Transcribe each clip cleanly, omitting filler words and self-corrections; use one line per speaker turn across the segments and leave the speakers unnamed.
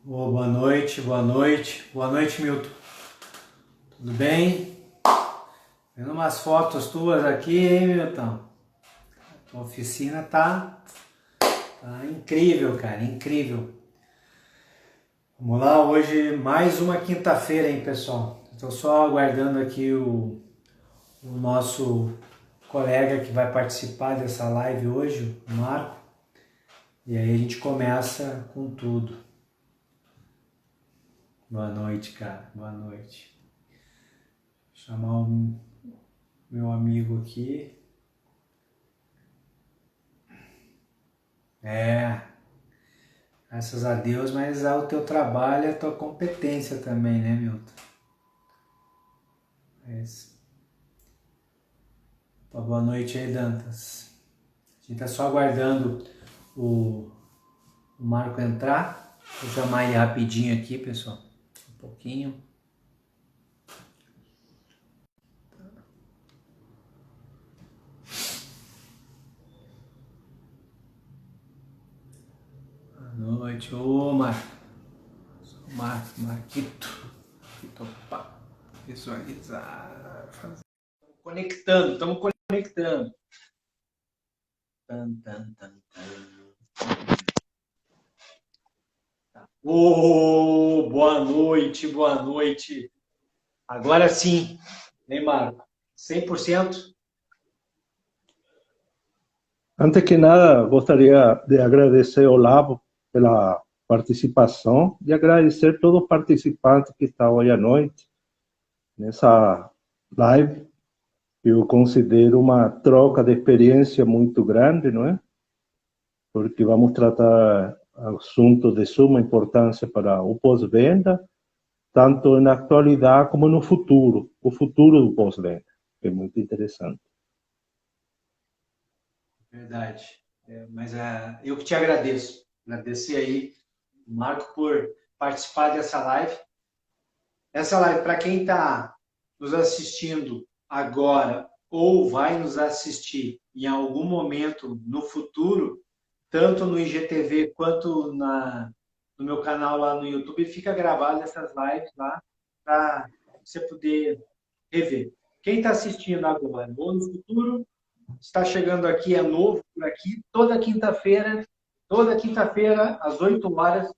Oh, boa noite, boa noite. Boa noite, Milton. Tudo bem? Vendo umas fotos tuas aqui, hein, Milton? A tua oficina tá incrível, cara, incrível. Vamos lá, hoje mais uma quinta-feira, hein, pessoal? Estou só aguardando aqui o nosso colega que vai participar dessa live hoje, o Marco. E aí a gente começa com tudo. Boa noite, cara. Boa noite. Vou chamar o meu amigo aqui. Graças a Deus, mas é o teu trabalho e a tua competência também, né, Milton? É isso. Boa noite aí, Dantas. A gente tá só aguardando o Marco entrar. Vou chamar ele rapidinho aqui, pessoal. Um pouquinho. Boa noite, ô Marco. Marquito. Opa, visualizar. Estamos conectando. Tan, tan, tan, tan. Ô, boa noite, boa noite. Agora sim, hein, Marco? 100%?
Antes que nada, gostaria de agradecer ao Olavo pela participação e agradecer a todos os participantes que estão hoje à noite nessa live. Eu considero uma troca de experiência muito grande, não é? Porque vamos tratar assuntos de suma importância para o pós-venda, tanto na atualidade como no futuro, o futuro do pós-venda, que é muito interessante.
Verdade. Mas eu que te agradeço. Agradecer aí, Marco, por participar dessa live. Essa live, para quem está nos assistindo agora ou vai nos assistir em algum momento no futuro, tanto no IGTV quanto no meu canal lá no YouTube, fica gravado essas lives lá para você poder rever. Quem está assistindo agora ou no futuro, está chegando aqui, é novo por aqui, toda quinta-feira, às 8 horas,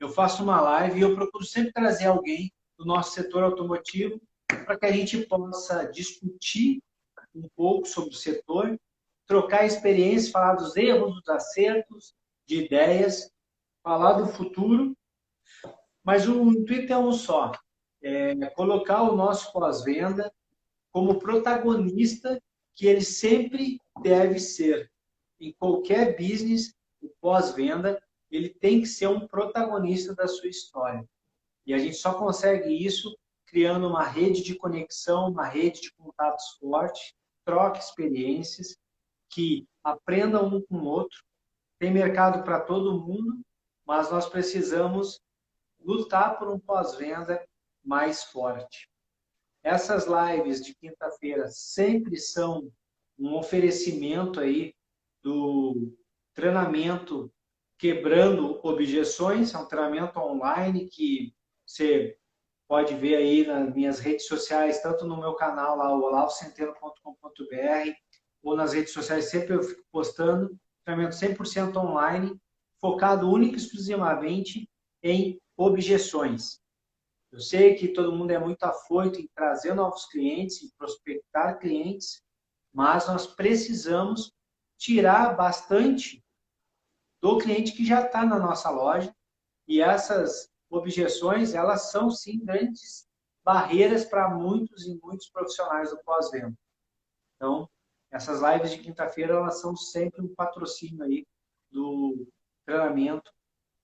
eu faço uma live e eu procuro sempre trazer alguém do nosso setor automotivo para que a gente possa discutir um pouco sobre o setor, trocar experiências, falar dos erros, dos acertos, de ideias, falar do futuro, mas o intuito é um só, é colocar o nosso pós-venda como protagonista que ele sempre deve ser. Em qualquer business, o pós-venda, ele tem que ser um protagonista da sua história. E a gente só consegue isso criando uma rede de conexão, uma rede de contatos forte, troca experiências, que aprendam um com o outro. Tem mercado para todo mundo, mas nós precisamos lutar por um pós-venda mais forte. Essas lives de quinta-feira sempre são um oferecimento aí do treinamento Quebrando Objeções, é um treinamento online que você pode ver aí nas minhas redes sociais, tanto no meu canal lá, olavocenteno.com.br, ou nas redes sociais, sempre eu fico postando, treinamento 100% online, focado única e exclusivamente em objeções. Eu sei que todo mundo é muito afoito em trazer novos clientes, em prospectar clientes, mas nós precisamos tirar bastante do cliente que já está na nossa loja, e essas objeções, elas são sim grandes barreiras para muitos e muitos profissionais do pós-venda. Então, essas lives de quinta-feira, elas são sempre um patrocínio aí do treinamento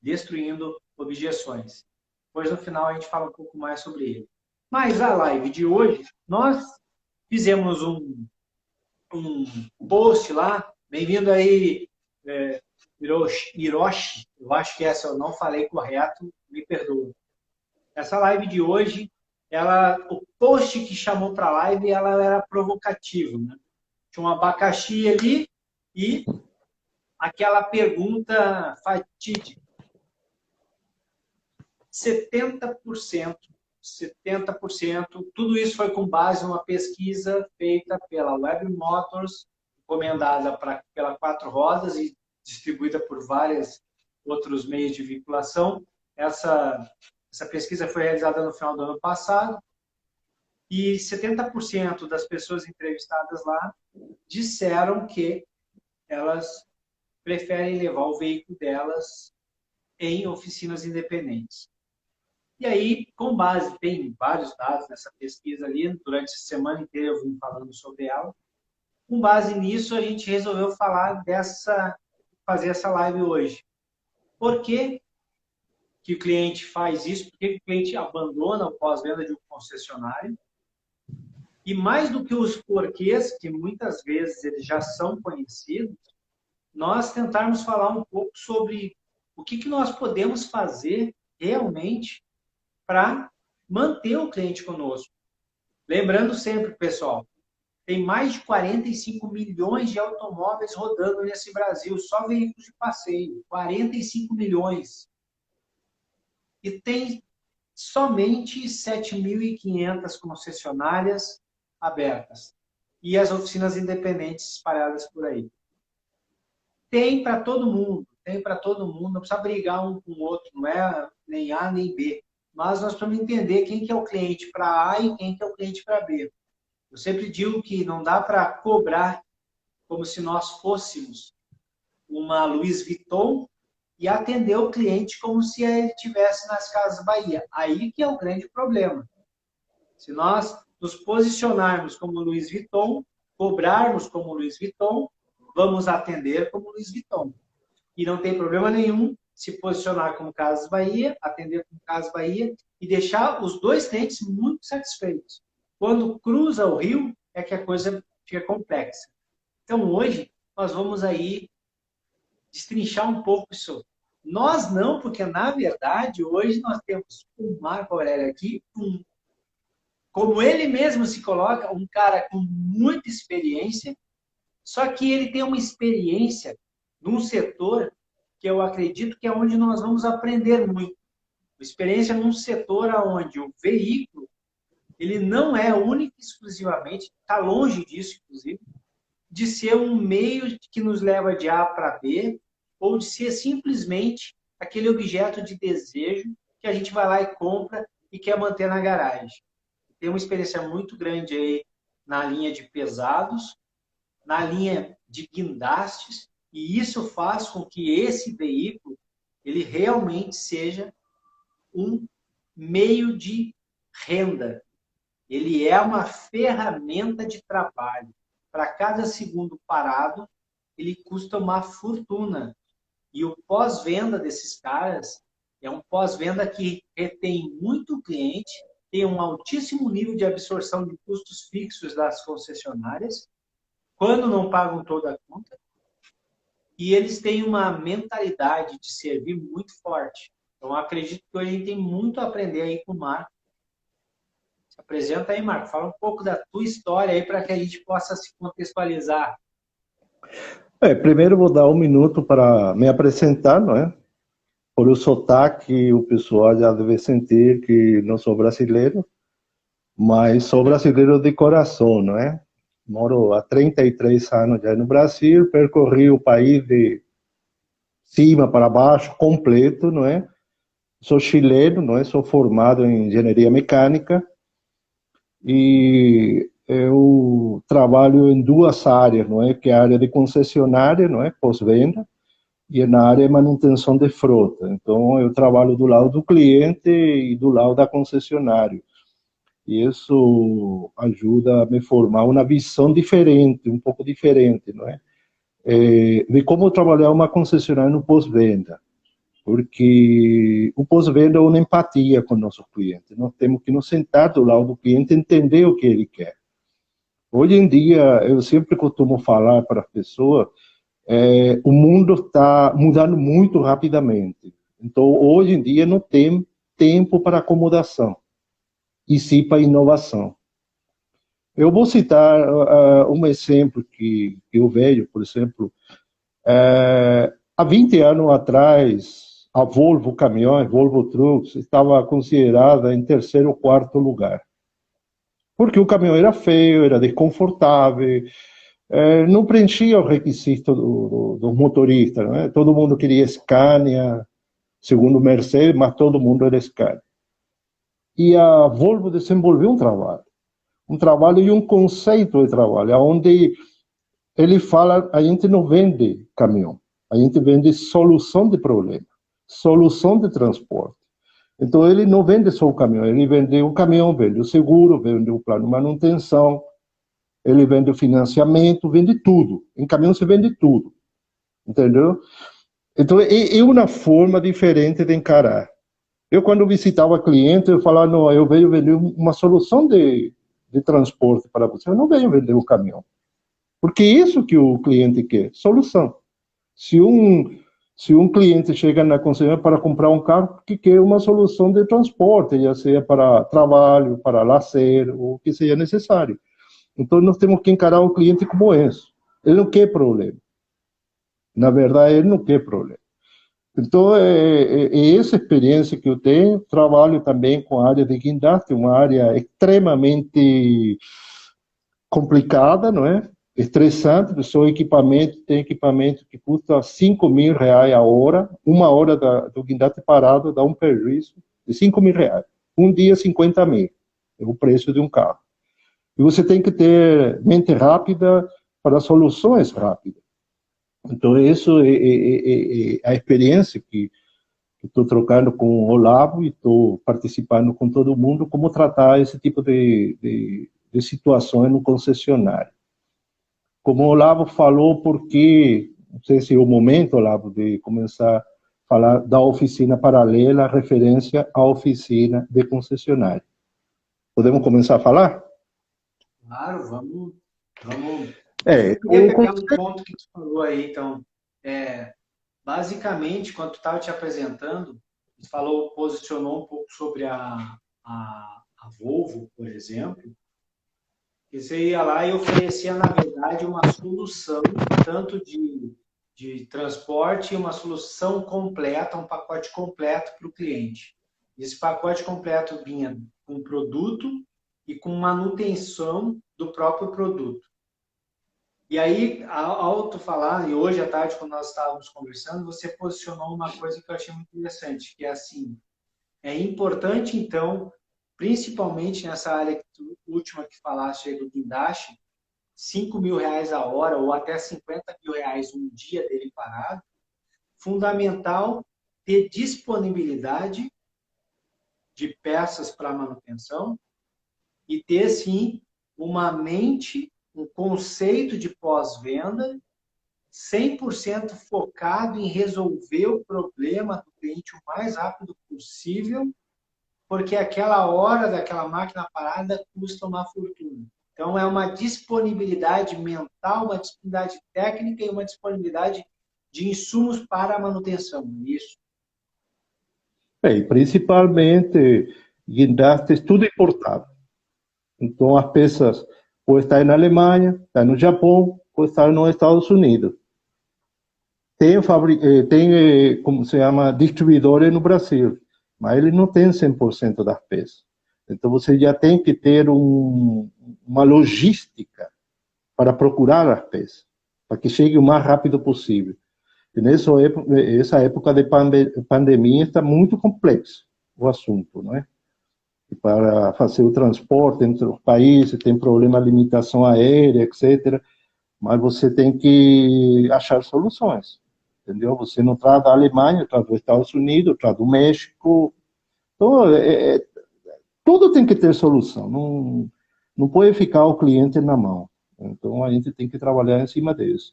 Destruindo Objeções. Depois, no final, a gente fala um pouco mais sobre ele. Mas a live de hoje, nós fizemos um post lá. Bem-vindo aí, Hiroshi. Eu acho que essa eu não falei correto, me perdoa. Essa live de hoje, o post que chamou para a live, ela era provocativo, né? Tinha um abacaxi ali e aquela pergunta fatídica. 70%. 70%. Tudo isso foi com base numa pesquisa feita pela Web Motors, encomendada pela Quatro Rodas e distribuída por vários outros meios de vinculação. Essa pesquisa foi realizada no final do ano passado e 70% das pessoas entrevistadas lá disseram que elas preferem levar o veículo delas em oficinas independentes. E aí, com base, tem vários dados nessa pesquisa ali, durante a semana inteira eu vim falando sobre ela. Com base nisso, a gente resolveu fazer essa live hoje. Por que que o cliente faz isso? Por que o cliente abandona o pós-venda de um concessionário? E mais do que os porquês, que muitas vezes eles já são conhecidos, nós tentarmos falar um pouco sobre o que nós podemos fazer realmente para manter o cliente conosco. Lembrando sempre, pessoal, tem mais de 45 milhões de automóveis rodando nesse Brasil, só veículos de passeio, 45 milhões. E tem somente 7.500 concessionárias abertas e as oficinas independentes espalhadas por aí. Tem para todo mundo, não precisa brigar um com o outro, não é nem A nem B. Mas nós precisamos entender quem que é o cliente para A e quem que é o cliente para B. Eu sempre digo que não dá para cobrar como se nós fôssemos uma Louis Vuitton e atender o cliente como se ele estivesse nas Casas Bahia. Aí que é o grande problema. Se nós nos posicionarmos como Louis Vuitton, cobrarmos como Louis Vuitton, vamos atender como Louis Vuitton. E não tem problema nenhum se posicionar como Casas Bahia, atender como Casas Bahia e deixar os dois clientes muito satisfeitos. Quando cruza o rio, é que a coisa fica complexa. Então, hoje, nós vamos aí destrinchar um pouco isso. Nós não, porque, na verdade, hoje nós temos o Marco Aurélio aqui, como ele mesmo se coloca, um cara com muita experiência, só que ele tem uma experiência num setor que eu acredito que é onde nós vamos aprender muito. Experiência num setor onde o veículo, ele não é único e exclusivamente, está longe disso, inclusive, de ser um meio que nos leva de A para B, ou de ser simplesmente aquele objeto de desejo que a gente vai lá e compra e quer manter na garagem. Tem uma experiência muito grande aí na linha de pesados, na linha de guindastes, e isso faz com que esse veículo ele realmente seja um meio de renda. Ele é uma ferramenta de trabalho. Para cada segundo parado, ele custa uma fortuna. E o pós-venda desses caras é um pós-venda que retém muito cliente, tem um altíssimo nível de absorção de custos fixos das concessionárias, quando não pagam toda a conta, e eles têm uma mentalidade de servir muito forte. Então, acredito que hoje a gente tem muito a aprender aí com o Marco. Se apresenta aí, Marco. Fala um pouco da tua história aí para que a gente possa se contextualizar.
Primeiro vou dar um minuto para me apresentar, não é? Por o sotaque, o pessoal já deve sentir que não sou brasileiro, mas sou brasileiro de coração, não é? Moro há 33 anos já no Brasil, percorri o país de cima para baixo, completo, não é? Sou chileno, não é? Sou formado em engenharia mecânica e eu trabalho em duas áreas, não é? Que é a área de concessionária, não é? Pós-venda, e na área de manutenção de frota. Então, eu trabalho do lado do cliente e do lado da concessionária. E isso ajuda a me formar uma visão diferente, um pouco diferente, não é? De como trabalhar uma concessionária no pós-venda. Porque o pós-venda é uma empatia com o nosso cliente. Nós temos que nos sentar do lado do cliente e entender o que ele quer. Hoje em dia, eu sempre costumo falar para as pessoas, o mundo está mudando muito rapidamente. Então, hoje em dia, não tem tempo para acomodação, e sim para inovação. Eu vou citar um exemplo que eu vejo, por exemplo, há 20 anos atrás, a Volvo Caminhões, Volvo Trucks, estava considerada em terceiro ou quarto lugar. Porque o caminhão era feio, era desconfortável, não preenchia o requisito dos motoristas. Né? Todo mundo queria Scania, segundo Mercedes, mas todo mundo era Scania. E a Volvo desenvolveu um trabalho e um conceito de trabalho, onde ele fala, a gente não vende caminhão, a gente vende solução de problema, solução de transporte. Então, ele não vende só o caminhão, ele vende o caminhão, vende o seguro, vende o plano de manutenção, ele vende o financiamento, vende tudo. Em caminhão você vende tudo, entendeu? Então, é uma forma diferente de encarar. Eu, quando visitava cliente, eu falava, não, eu venho vender uma solução de transporte para você, eu não venho vender o caminhão. Porque é isso que o cliente quer, solução. Se um cliente chega na concessionária para comprar um carro, que quer uma solução de transporte, já seja para trabalho, para lazer, ou o que seja necessário. Então, nós temos que encarar o cliente como isso. Ele não quer problema. Na verdade, ele não quer problema. Então, é essa experiência que eu tenho. Trabalho também com a área de guindaste, uma área extremamente complicada, não é? Estressante. Tem equipamento que custa R$ 5.000 a hora. Uma hora do guindaste parado dá um prejuízo de R$ 5.000. Um dia, 50 mil. É o preço de um carro. E você tem que ter mente rápida para soluções rápidas. Então, isso é a experiência que estou trocando com o Olavo e estou participando com todo mundo, como tratar esse tipo de situações no concessionário. Como o Olavo falou, porque, não sei se é o momento, Olavo, de começar a falar da oficina paralela, referência à oficina de concessionário. Podemos começar a falar?
Claro, vamos.
É,
Eu queria pegar um ponto que tu falou aí, então. Basicamente, quando tu estava te apresentando, tu falou, posicionou um pouco sobre a Volvo, por exemplo, que você ia lá e oferecia, na verdade, uma solução, tanto de transporte, uma solução completa, um pacote completo para o cliente. Esse pacote completo vinha com produto e com manutenção do próprio produto. E aí, ao tu falar, e hoje à tarde, quando nós estávamos conversando, você posicionou uma coisa que eu achei muito interessante, que é assim, é importante, então, principalmente nessa área última que falaste aí do guindaste, R$ 5.000 a hora ou até R$ 50.000 um dia dele parado, fundamental ter disponibilidade de peças para manutenção e ter, sim, uma mente, um conceito de pós-venda 100% focado em resolver o problema do cliente o mais rápido possível, porque aquela hora daquela máquina parada custa uma fortuna. Então, é uma disponibilidade mental, uma disponibilidade técnica e uma disponibilidade de insumos para a manutenção. Isso.
E principalmente, guindastes, tudo importado. Então, as peças podem estar na Alemanha, estar no Japão, pode estar nos Estados Unidos. Tem como se chama, distribuidores no Brasil, mas ele não tem 100% das peças. Então, você já tem que ter uma logística para procurar as peças, para que chegue o mais rápido possível. E essa época de pandemia está muito complexo o assunto, não é? E para fazer o transporte entre os países, tem problema de limitação aérea, etc. Mas você tem que achar soluções, entendeu? Você não traz da Alemanha, traz dos Estados Unidos, traz do México. Então, tudo tem que ter solução. Não pode ficar o cliente na mão. Então, a gente tem que trabalhar em cima disso.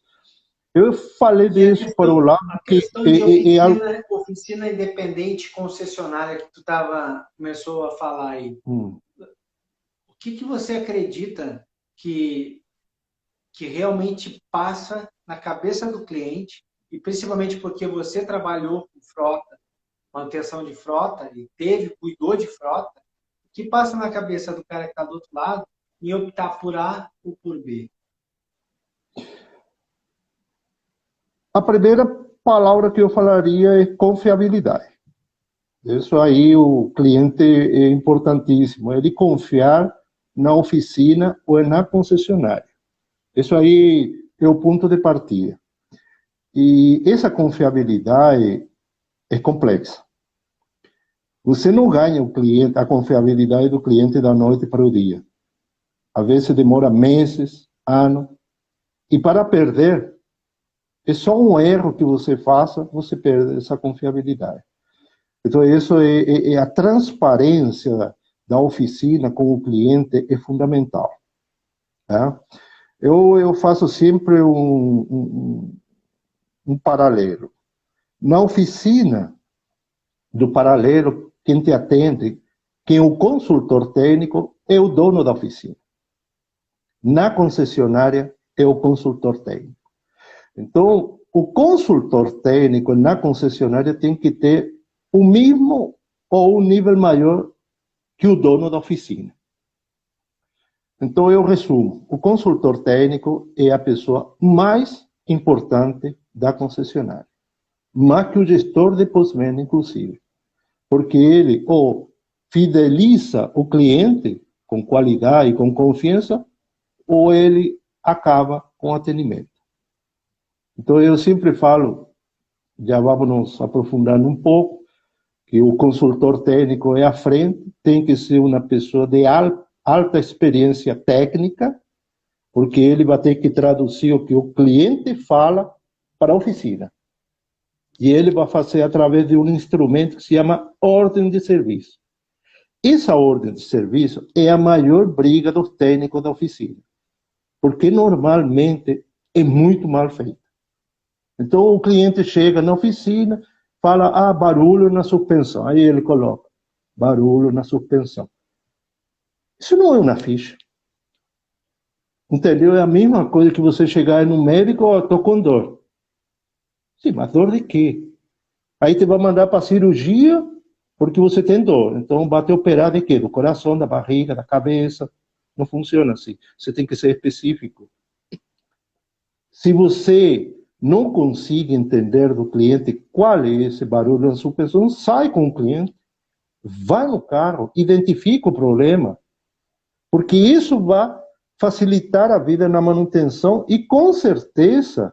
Eu falei disso para o lado
a questão de oficina independente concessionária que tu começou a falar aí. O que você acredita que realmente passa na cabeça do cliente, e principalmente porque você trabalhou com frota, manutenção de frota, e cuidou de frota, o que passa na cabeça do cara que está do outro lado em optar por A ou por B?
A primeira palavra que eu falaria é confiabilidade. Isso aí o cliente é importantíssimo, ele confiar na oficina ou na concessionária. Isso aí é o ponto de partida. E essa confiabilidade é complexa. Você não ganha o cliente, a confiabilidade do cliente da noite para o dia. Às vezes demora meses, anos. E para perder, é só um erro que você faça, você perde essa confiabilidade. Então, isso a transparência da oficina com o cliente é fundamental. Tá? Eu faço sempre um paralelo. Na oficina do paralelo, quem te atende, quem é o consultor técnico, é o dono da oficina. Na concessionária, é o consultor técnico. Então, o consultor técnico na concessionária tem que ter o mesmo ou um nível maior que o dono da oficina. Então, eu resumo. O consultor técnico é a pessoa mais importante da concessionária. Mais que o gestor de pós-venda, inclusive. Porque ele ou fideliza o cliente com qualidade e com confiança, ou ele acaba com o atendimento. Então, eu sempre falo, já vamos nos aprofundando um pouco, que o consultor técnico é à frente, tem que ser uma pessoa de alta experiência técnica, porque ele vai ter que traduzir o que o cliente fala para a oficina. E ele vai fazer através de um instrumento que se chama ordem de serviço. Essa ordem de serviço é a maior briga dos técnicos da oficina, porque normalmente é muito mal feita. Então, o cliente chega na oficina, fala, barulho na suspensão. Aí ele coloca, barulho na suspensão. Isso não é uma ficha. Entendeu? É a mesma coisa que você chegar no médico, estou com dor. Sim, mas dor de quê? Aí te vai mandar para cirurgia porque você tem dor. Então, vai te operar de quê? Do coração, da barriga, da cabeça. Não funciona assim. Você tem que ser específico. Se você não consegue entender do cliente qual é esse barulho na suspensão, sai com o cliente, vai no carro, identifica o problema, porque isso vai facilitar a vida na manutenção e, com certeza,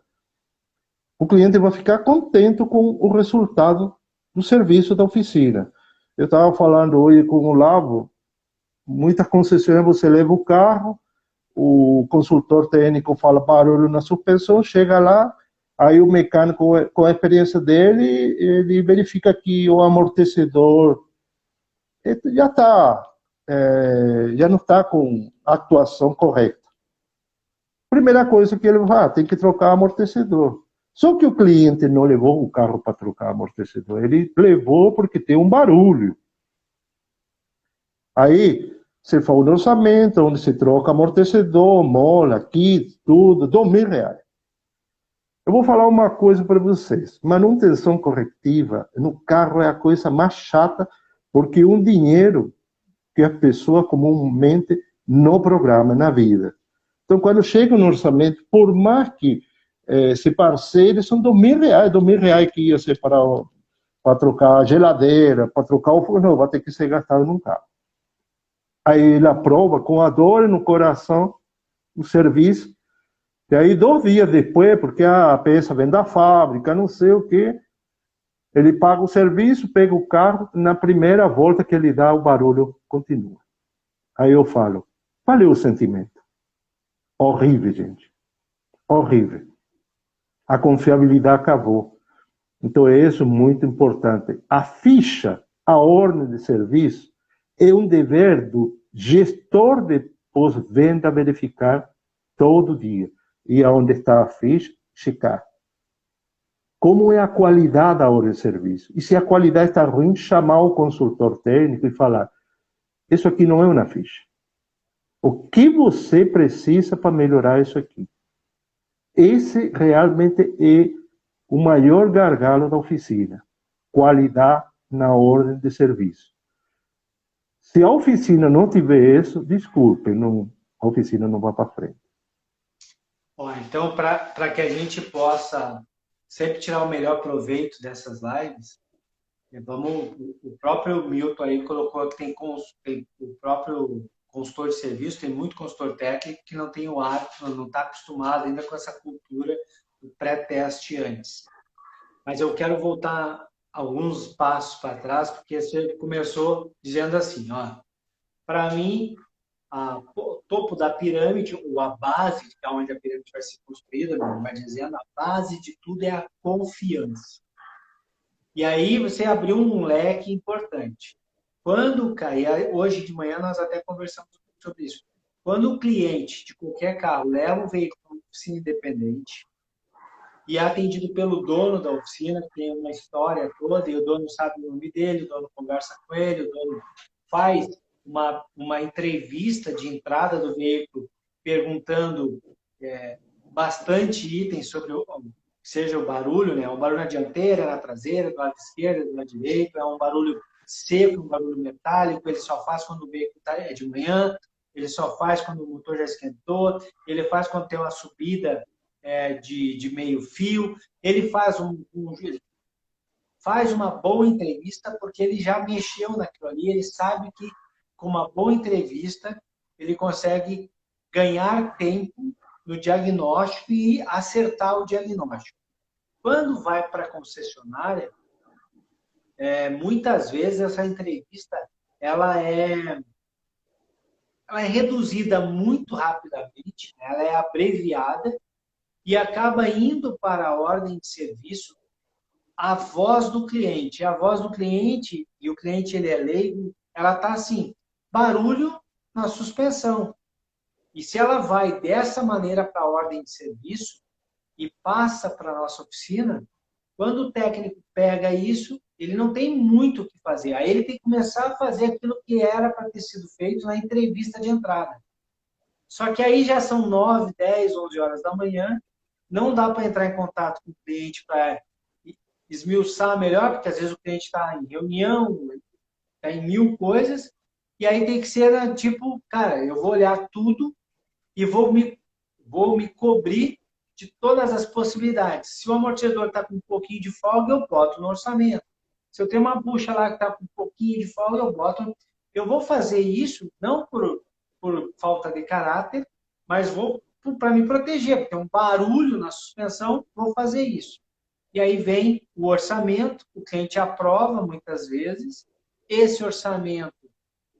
o cliente vai ficar contente com o resultado do serviço da oficina. Eu estava falando hoje com o Lavo, muitas concessionárias você leva o carro, o consultor técnico fala barulho na suspensão, chega lá, aí o mecânico, com a experiência dele, ele verifica que o amortecedor já não está com a atuação correta. Primeira coisa que ele vai, tem que trocar amortecedor. Só que o cliente não levou o carro para trocar amortecedor, ele levou porque tem um barulho. Aí, você faz um orçamento, onde se troca amortecedor, mola, kit, tudo, R$ 2.000. Eu vou falar uma coisa para vocês. Manutenção corretiva no carro é a coisa mais chata, porque é um dinheiro que a pessoa comumente não programa na vida. Então, quando chega no orçamento, por mais que se parceire, são R$ 2.000, R$ 2.000 que ia ser para trocar a geladeira, para trocar o forno, vai ter que ser gastado num carro. Aí ele aprova com a dor no coração o serviço. E aí, 2 dias depois, porque a peça vem da fábrica, não sei o quê, ele paga o serviço, pega o carro, na primeira volta que ele dá, o barulho continua. Aí eu falo, qual é o sentimento? Horrível, gente. Horrível. A confiabilidade acabou. Então, é isso muito importante. A ficha, a ordem de serviço, é um dever do gestor de pós-venda verificar todo dia. E aonde está a ficha, checar. Como é a qualidade da ordem de serviço? E se a qualidade está ruim, chamar o consultor técnico e falar, isso aqui não é uma ficha. O que você precisa para melhorar isso aqui? Esse realmente é o maior gargalo da oficina. Qualidade na ordem de serviço. Se a oficina não tiver isso, desculpe, a oficina não vai para frente.
Bom, então, para que a gente possa sempre tirar o melhor proveito dessas lives. O próprio Milton aí colocou que tem o próprio consultor de serviço, tem muito consultor técnico que não tem o hábito, não está acostumado ainda com essa cultura do pré-teste antes. Mas eu quero voltar alguns passos para trás, porque você começou dizendo assim, ó, para mim, o topo da pirâmide, ou a base de onde a pirâmide vai ser construída, vai dizendo, a base de tudo é a confiança. E aí você abriu um leque importante. Quando cair, hoje de manhã nós até conversamos sobre isso. Quando o cliente de qualquer carro leva o veículo para uma oficina independente e é atendido pelo dono da oficina, que tem uma história toda, e o dono sabe o nome dele, o dono conversa com ele, o dono faz uma entrevista de entrada do veículo, perguntando bastante itens sobre seja o barulho, né? Um barulho na dianteira, na traseira, do lado esquerdo, do lado direito, é um barulho seco, um barulho metálico, ele só faz quando o veículo é de manhã, ele só faz quando o motor já esquentou, ele faz quando tem uma subida de meio fio, ele faz faz uma boa entrevista porque ele já mexeu naquilo ali, ele sabe que com uma boa entrevista ele consegue ganhar tempo no diagnóstico e acertar o diagnóstico. Quando vai para a concessionária, muitas vezes essa entrevista ela é reduzida muito rapidamente, ela é abreviada e acaba indo para a ordem de serviço a voz do cliente. A voz do cliente, e o cliente ele é leigo, ela está assim, barulho na suspensão. E se ela vai dessa maneira para a ordem de serviço e passa para a nossa oficina, quando o técnico pega isso, ele não tem muito o que fazer. Aí ele tem que começar a fazer aquilo que era para ter sido feito na entrevista de entrada. Só que aí já são 9, 10, 11 horas da manhã, não dá para entrar em contato com o cliente para esmiuçar melhor, porque às vezes o cliente está em reunião, está em 1000 coisas, e aí tem que ser tipo, cara, eu vou olhar tudo e vou me cobrir de todas as possibilidades. Se o amortecedor está com um pouquinho de folga, eu boto no orçamento. Se eu tenho uma bucha lá que está com um pouquinho de folga, eu boto. Eu vou fazer isso não por falta de caráter, mas vou para me proteger, porque tem um barulho na suspensão, vou fazer isso. E aí vem o orçamento, o cliente aprova muitas vezes, esse orçamento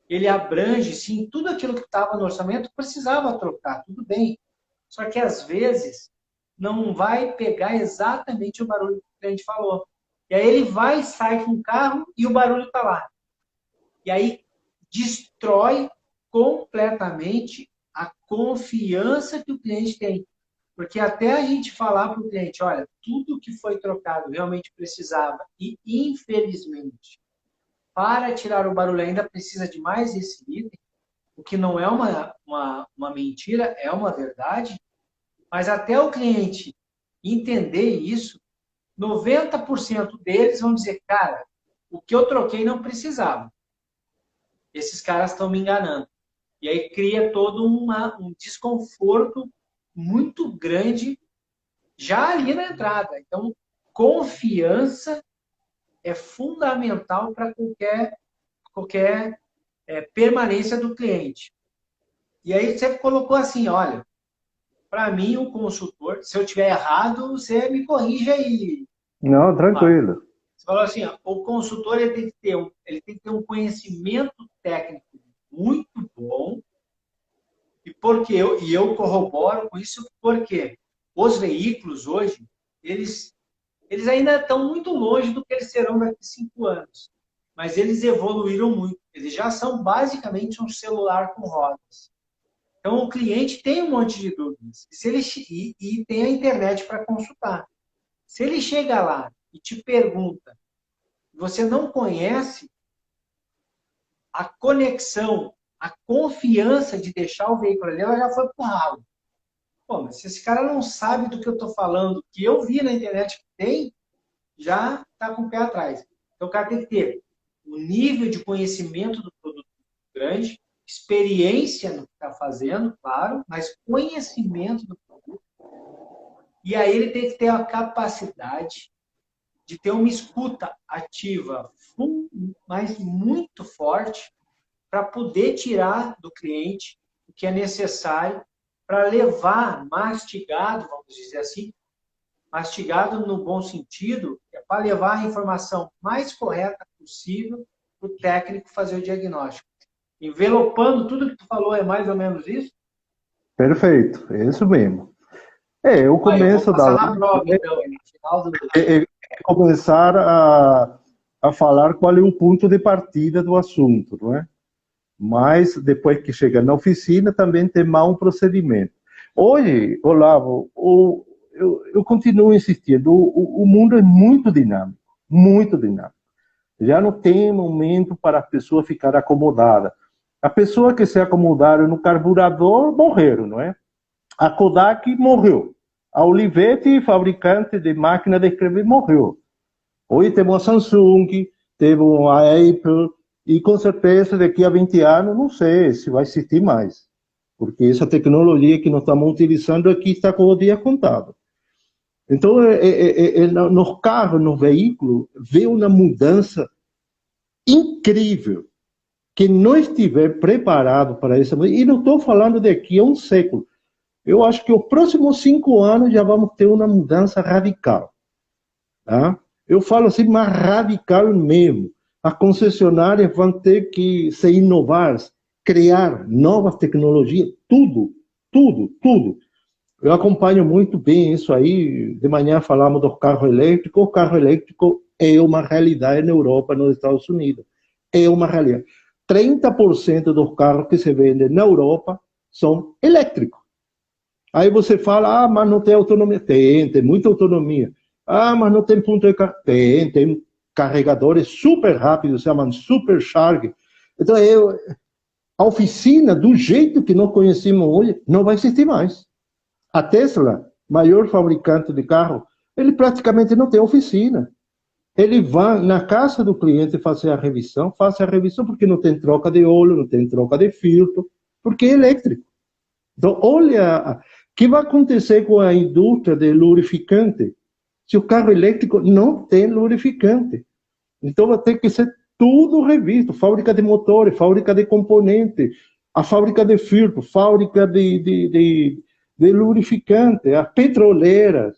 ele abrange, sim, tudo aquilo que estava no orçamento precisava trocar, tudo bem. Só que, às vezes, não vai pegar exatamente o barulho que o cliente falou. E aí ele vai, sai com o carro e o barulho está lá. E aí destrói completamente a confiança que o cliente tem. Porque até a gente falar para o cliente, olha, tudo que foi trocado realmente precisava e, infelizmente, para tirar o barulho ainda precisa de mais esse item, o que não é uma mentira, é uma verdade, mas até o cliente entender isso, 90% deles vão dizer, cara, o que eu troquei não precisava. Esses caras estão me enganando. E aí cria todo um desconforto muito grande já ali na entrada. Então, confiança é fundamental para qualquer permanência do cliente. E aí você colocou assim, olha, para mim, o consultor, se eu tiver errado, você me corrige aí.
Não, tranquilo.
Você falou assim, ó, o consultor ele tem que ter um conhecimento técnico muito bom, e eu corroboro com isso porque os veículos hoje, eles ainda estão muito longe do que eles serão daqui a 5 anos. Mas eles evoluíram muito. Eles já são basicamente um celular com rodas. Então, o cliente tem um monte de dúvidas. E tem a internet para consultar. Se ele chega lá e te pergunta, você não conhece a conexão, a confiança de deixar o veículo ali, ela já foi para o ralo. Pô, mas se esse cara não sabe do que eu estou falando, que eu vi na internet que tem, já está com o pé atrás. Então, o cara tem que ter o nível de conhecimento do produto grande, experiência no que está fazendo, claro, mas conhecimento do produto. E aí ele tem que ter a capacidade de ter uma escuta ativa, mas muito forte, para poder tirar do cliente o que é necessário para levar mastigado, vamos dizer assim, mastigado no bom sentido, é para levar a informação mais correta possível para o técnico fazer o diagnóstico. Envelopando tudo que tu falou, é mais ou menos isso?
Perfeito, é isso mesmo. O
Olha, eu vou
começo da
passar na
live
prova, então, no final do...
é começar a falar qual é o ponto de partida do assunto, não é? Mas depois que chega na oficina, também tem mais um procedimento. Hoje, Olavo, eu continuo insistindo, o mundo é muito dinâmico, muito dinâmico. Já não tem momento para a pessoa ficar acomodada. A pessoa que se acomodaram no carburador, morreram, não é? A Kodak morreu. A Olivetti, fabricante de máquina de escrever, morreu. Hoje temos a Samsung, temos a Apple, e com certeza daqui a 20 anos, não sei se vai existir mais. Porque essa tecnologia que nós estamos utilizando aqui está com o dia contado. Então, nos carros, nos veículos, vê uma mudança incrível. Quem não estiver preparado para essa mudança, e não estou falando daqui a um século, eu acho que os próximos 5 anos já vamos ter uma mudança radical. Tá? Eu falo assim, mas radical mesmo. As concessionárias vão ter que se inovar, criar novas tecnologias, tudo, tudo, tudo. Eu acompanho muito bem isso aí. De manhã falamos do carro elétrico. O carro elétrico é uma realidade na Europa e nos Estados Unidos. É uma realidade. 30% dos carros que se vendem na Europa são elétricos. Aí você fala, mas não tem autonomia. Tem muita autonomia. Mas não tem ponto de carga. Tem carregadores super rápidos, se chamam supercharge. Então, a oficina, do jeito que nós conhecemos hoje, não vai existir mais. A Tesla, maior fabricante de carro, ele praticamente não tem oficina. Ele vai na casa do cliente fazer a revisão, faz a revisão porque não tem troca de óleo, não tem troca de filtro, porque é elétrico. Então, olha, o que vai acontecer com a indústria de lubrificante se o carro elétrico não tem lubrificante? Então, vai ter que ser tudo revisto. Fábrica de motores, fábrica de componentes, a fábrica de filtro, fábrica de lubrificante, as petroleiras.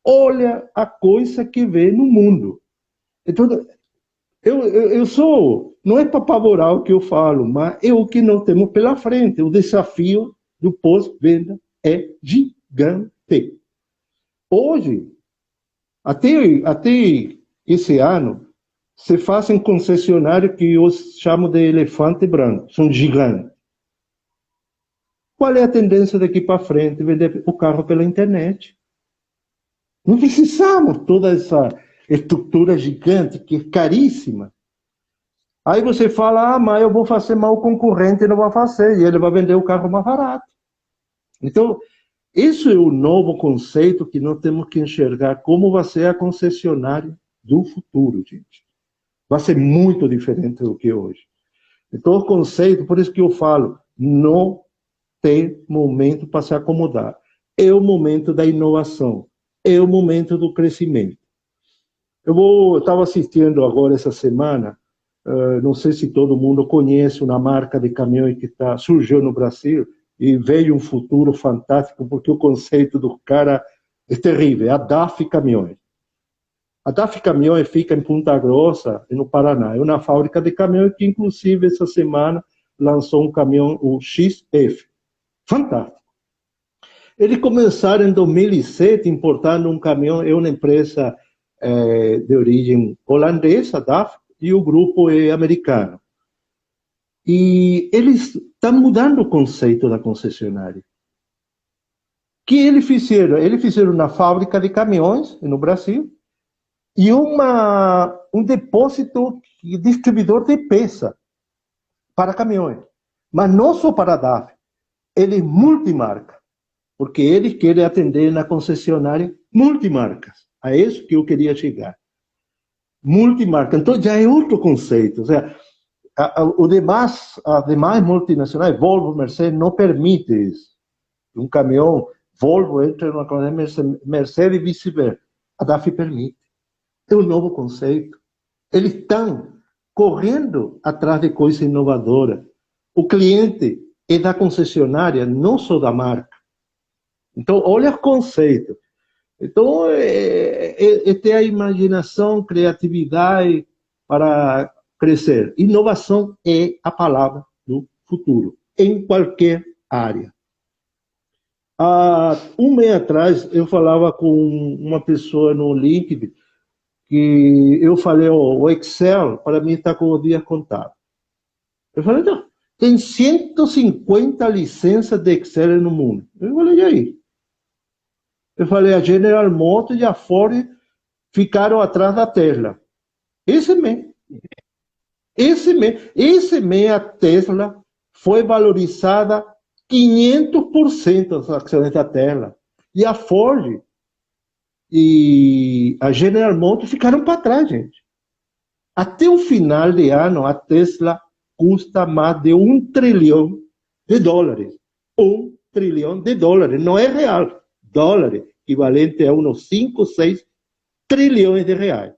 Olha a coisa que vê no mundo. Então, eu sou, não é para apavorar o que eu falo, mas é o que nós temos pela frente. O desafio do pós-venda é gigante. Hoje, até esse ano, se fazem concessionários que eu chamo de elefante branco, são gigantes. Qual é a tendência daqui para frente? Vender o carro pela internet. Não precisamos toda essa estrutura gigante, que é caríssima. Aí você fala, mas eu vou fazer mal o concorrente, não vai fazer, e ele vai vender o carro mais barato. Então, isso é o novo conceito que nós temos que enxergar, como vai ser a concessionária do futuro, gente. Vai ser muito diferente do que é hoje. Então, o conceito, por isso que eu falo, não tem momento para se acomodar. É o momento da inovação, é o momento do crescimento. Eu estava assistindo agora essa semana, não sei se todo mundo conhece uma marca de caminhões que surgiu no Brasil e veio um futuro fantástico, porque o conceito do cara é terrível, é a DAF Caminhões. A DAF Caminhões fica em Ponta Grossa, no Paraná. É uma fábrica de caminhões que, inclusive, essa semana lançou um caminhão, o XF. Fantástico. Eles começaram em 2007 importando um caminhão, é uma empresa de origem holandesa, DAF, e o grupo é americano. E eles estão mudando o conceito da concessionária. O que eles fizeram? Eles fizeram uma fábrica de caminhões no Brasil e um depósito distribuidor de peça para caminhões. Mas não só para a DAF, eles multimarca, porque eles querem atender na concessionária multimarcas. A isso que eu queria chegar. Multimarca. Então, já é outro conceito. Ou seja, as demais multinacionais, Volvo, Mercedes, não permite isso. Um caminhão Volvo entra numa corrente Mercedes e vice-versa. A DAF permite. É um novo conceito. Eles estão correndo atrás de coisa inovadora. O cliente é da concessionária, não só da marca. Então, olha o conceito. Então, é ter a imaginação, criatividade para crescer. Inovação é a palavra do futuro, em qualquer área. Há um mês atrás, eu falava com uma pessoa no LinkedIn que eu falei, o Excel, para mim, está com o dia contado. Eu falei, não, tem 150 licenças de Excel no mundo. Eu falei, e aí? Eu falei, a General Motors e a Ford ficaram atrás da Tesla. Esse mês a Tesla foi valorizada 500% as ações da Tesla. E a Ford e a General Motors ficaram para trás, gente. Até o final de ano, a Tesla custa mais de $1 trilhão. $1 trilhão, não é real. Dólares, equivalente a uns 5, 6 trilhões de reais.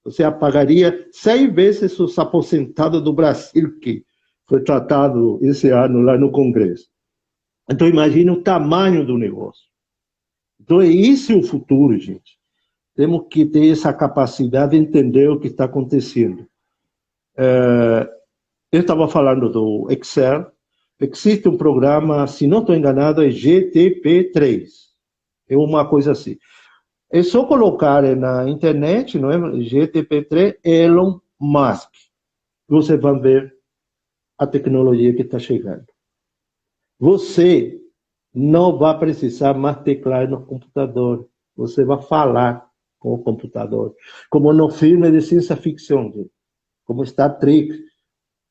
Você pagaria 6 vezes os aposentados do Brasil, que foi tratado esse ano lá no Congresso. Então, imagine o tamanho do negócio. Então, esse é o futuro, gente. Temos que ter essa capacidade de entender o que está acontecendo. Eu estava falando do Excel. Existe um programa, se não estou enganado, é GTP3. É uma coisa assim. É só colocar na internet, não é? GTP3 Elon Musk. Você vai ver a tecnologia que está chegando. Você não vai precisar mais teclar no computador. Você vai falar com o computador. Como no filme de ciência ficção, como Star Trek,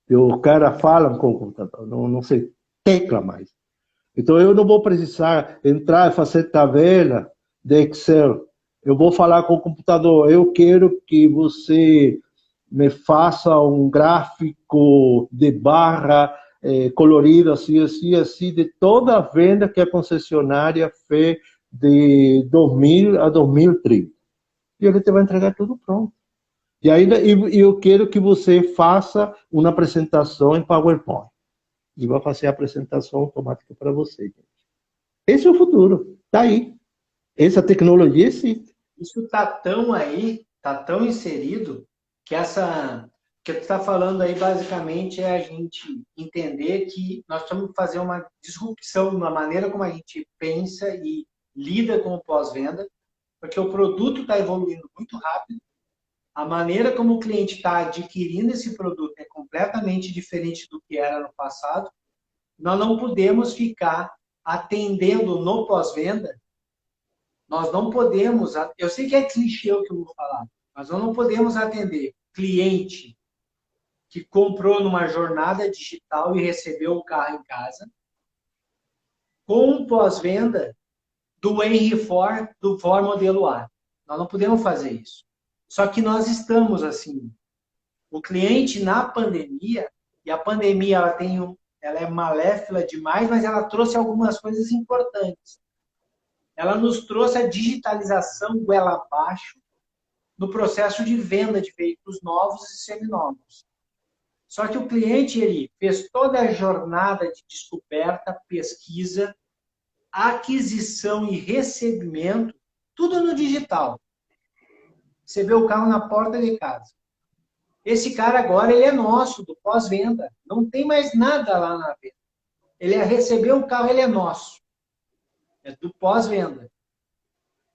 que o cara fala com o computador, não se tecla mais. Então eu não vou precisar entrar e fazer tabela de Excel. Eu vou falar com o computador. Eu quero que você me faça um gráfico de barra colorido, assim, assim, assim, de toda a venda que a concessionária fez de 2000 a 2030. E ele te vai entregar tudo pronto. E ainda eu quero que você faça uma apresentação em PowerPoint. E vai fazer a apresentação automática para você. Gente. Esse é o futuro. Está aí. Essa tecnologia existe.
Isso está tão aí, está tão inserido, que que tu está falando aí basicamente é a gente entender que nós temos que fazer uma disrupção na maneira como a gente pensa e lida com o pós-venda, porque o produto está evoluindo muito rápido, a maneira como o cliente está adquirindo esse produto é completamente diferente do que era no passado. Nós não podemos ficar atendendo no pós-venda. Nós não podemos, eu sei que é clichê o que eu vou falar, mas nós não podemos atender cliente que comprou numa jornada digital e recebeu o carro em casa, com pós-venda do Henry Ford, do Ford modelo A. Nós não podemos fazer isso. Só que nós estamos assim. O cliente na pandemia, e a pandemia ela é maléfica demais, mas ela trouxe algumas coisas importantes. Ela nos trouxe a digitalização goela abaixo no processo de venda de veículos novos e seminovos. Só que o cliente ele fez toda a jornada de descoberta, pesquisa, aquisição e recebimento, tudo no digital. Recebeu o carro na porta de casa. Esse cara agora ele é nosso, do pós-venda. Não tem mais nada lá na venda. Ele recebeu o carro, ele é nosso. É do pós-venda.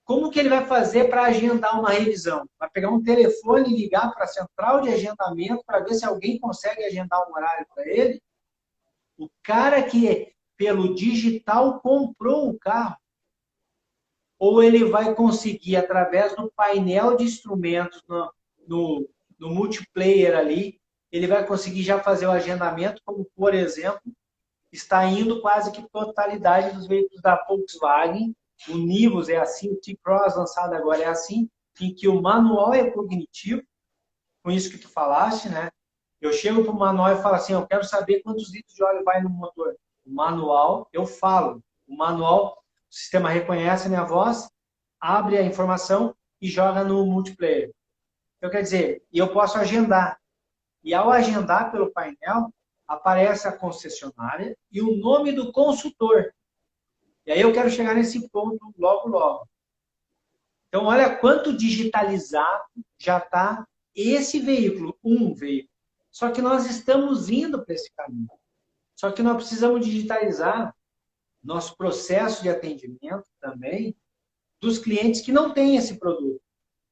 Como que ele vai fazer para agendar uma revisão? Vai pegar um telefone e ligar para a central de agendamento para ver se alguém consegue agendar um horário para ele? O cara que, pelo digital, comprou o carro. Ou ele vai conseguir, através do painel de instrumentos, no multiplayer ali, ele vai conseguir já fazer o agendamento, como, por exemplo, está indo quase que totalidade dos veículos da Volkswagen. O Nivus é assim, o T-Cross lançado agora é assim, em que o manual é cognitivo, com isso que tu falaste, né? Eu chego para o manual e falo assim, eu quero saber quantos litros de óleo vai no motor. O manual, eu falo, o manual sistema reconhece a minha voz, abre a informação e joga no multiplayer. Então, quer dizer, eu posso agendar. E ao agendar pelo painel, aparece a concessionária e o nome do consultor. E aí eu quero chegar nesse ponto logo, logo. Então, olha quanto digitalizado já está esse veículo, um veículo. Só que nós estamos indo para esse caminho. Só que nós precisamos digitalizar nosso processo de atendimento também dos clientes que não têm esse produto.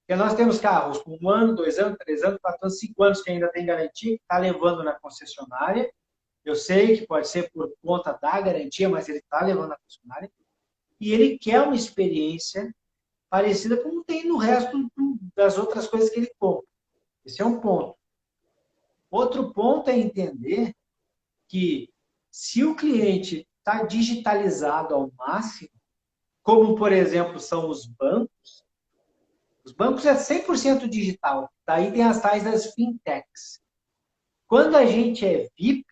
Porque nós temos carros com 1 ano, 2 anos, 3 anos, 4 anos, 5 anos que ainda tem garantia, que está levando na concessionária. Eu sei que pode ser por conta da garantia, mas ele está levando na concessionária. E ele quer uma experiência parecida como tem no resto das outras coisas que ele compra. Esse é um ponto. Outro ponto é entender que se o cliente está digitalizado ao máximo, como, por exemplo, são os bancos é 100% digital. Daí tem as tais das fintechs. Quando a gente é VIP,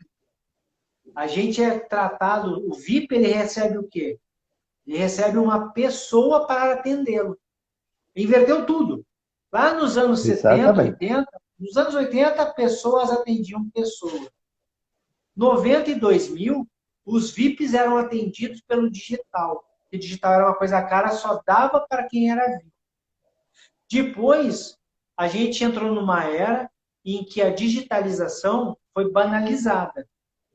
a gente é tratado... O VIP, ele recebe o quê? Ele recebe uma pessoa para atendê-lo. Inverteu tudo. Lá nos anos 70, 80, nos anos 80, pessoas atendiam pessoas. 90 e 2000, os VIPs eram atendidos pelo digital. E digital era uma coisa cara, só dava para quem era VIP. Depois, a gente entrou numa era em que a digitalização foi banalizada.